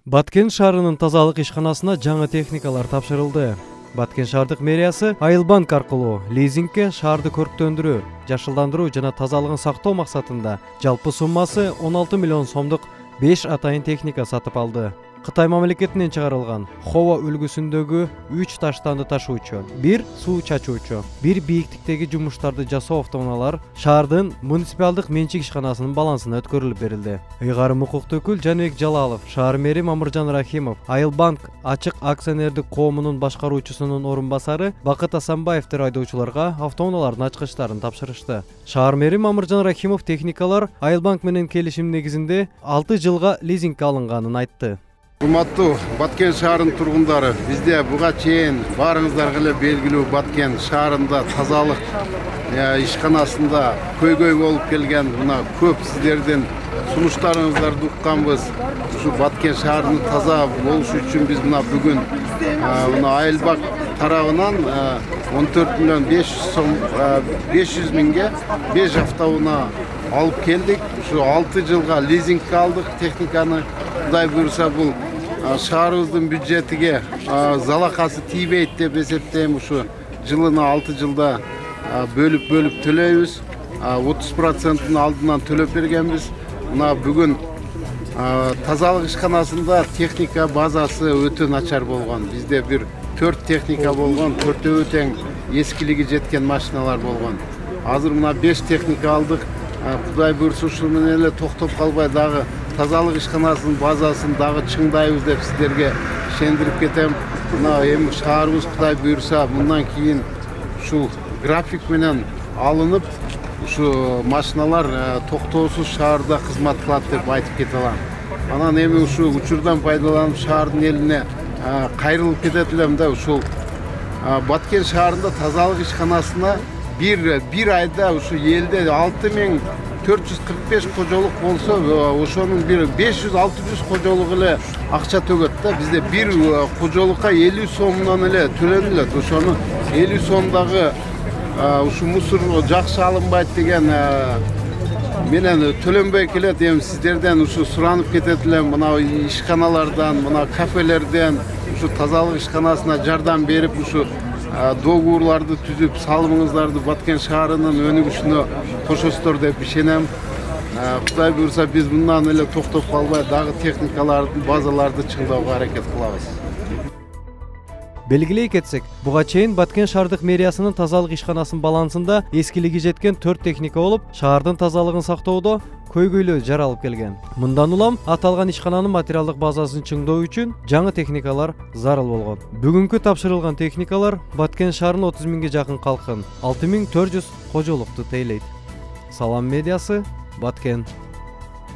Баткен шаарынын тазалык ишканасына жаңы техникалар тапшырылды. Баткен шаардык мэриясы Айылбанк аркылуу лизингке шаарды көрктөндүрүү, жашылдандыруу жана тазалыгын сактоо максатында жалпы суммасы 16 миллион сомдук 5 атайын техника сатып алды. Кытай мамлекетинен чыгарылган Хова үлгүсүндөгү 3 таштанды ташуучу, 1 суу чачуучу, 1 бийиктиктеги жумуштарды жасоо автоунаалар шаардын муниципалдык менчик ишканасынын балансына өткөрүлүп берилди. Ыйгарым укуктуу өкүл Жаныбек Жалалов, шаар мэри Мамыржан Рахимов, Айылбанк ачык акционердик коомунун башкаруучусунун орун басары Бакыт Асанбаевдер айдоочуларга автоунаалардын ачкычтарын тапшырышты. Шаар мэри Мамыржан Рахимов техникалар Айылбанк менен келишим негизинде 6 жылга лизингке алынганын айтты. Урматтуу Баткен шаарынын тургундары, бизде буга чейин баарыңыздарга эле белгилүү Баткен шаарында тазалык ишканасында көйгөй болуп келген мына көп сиздердин сунуштарыңыздарды укканбыз. Ушу Баткен шаарынын таза болушу үчүн биз мына бүгүн мына Айылбанк тарабынан 14 миллион 500 миңге 5 автоуна алып келдик. Ушу 6 жылга лизингке алдык техниканы. Кудай буйруса бул шаарыбыздын бюджетиге залакасы тийбейт деп эсептейм. Ушу жылына 6 жылда бөлүп төлөйбүз. 30%-ын алдынан төлөп бергенбиз. Мына бүгүн тазалык ишканасында техника базасы өтө начар болгон. Бизде бир 4 техника болгон, 4-өө тең эскилиги жеткен машиналар болгон. Азыр мына 5 техника алдык. Кудай буйруса ушул менен эле токтоп калбай дагы тазалык ишканасынын базасын дагы чыңдайбыз деп сиздерге ишендирип кетем. Мына эми шаарыбыз Кудай буйруса мындан кийин ушул график менен алынып, ушу машиналар токтоосуз шаарда кызмат кылат деп айтып кете алам. Анан эми ушул учурдан пайдаланып шаардын элине кайрылып кетет элем да, ушул Баткен шаарында тазалык ишканасына bir ayda ушу элде 6445 кожолук болсо, ошонун бир 500-600 кожолук эле акча төгөт да. Бизде бир кожолукка 50 сомдон эле төлөнүлөт. Ошону 50 сомдагы ушу мусор жакшы алынбайт деген менен төлөнбөй келет. Эми сиздерден ушу суранып кетет элем, мына ишканалардан, мына кафелерден ушу тазалык ишканасына жардам берип, ушу доогуурларды түзүп, салымыңыздарды Баткен шаарынын өнүгүшүнө кошосуздар деп ишенем. Кудай буйруса биз мындан эле токтоп калбай дагы техникаларды, базаларды чыңдоого аракет кылабыз. Белгилей кетсек, буга чейин Баткен шаардык мэриясынын тазалык ишканасынын балансында эскилиги жеткен 4 техника болуп, шаардын тазалыгын сактоодо көйгөйлөө жаралып келген. Мындан улам аталган ишкананын материалдык базасын чыңдоо үчүн жаңы техникалар зарыл болгон. Бүгүнкү тапшырылган техникалар Баткен шаарынын 30 миңге жакын калкын, 6400 кожолукту тейлейт. Салам медиасы, Баткен.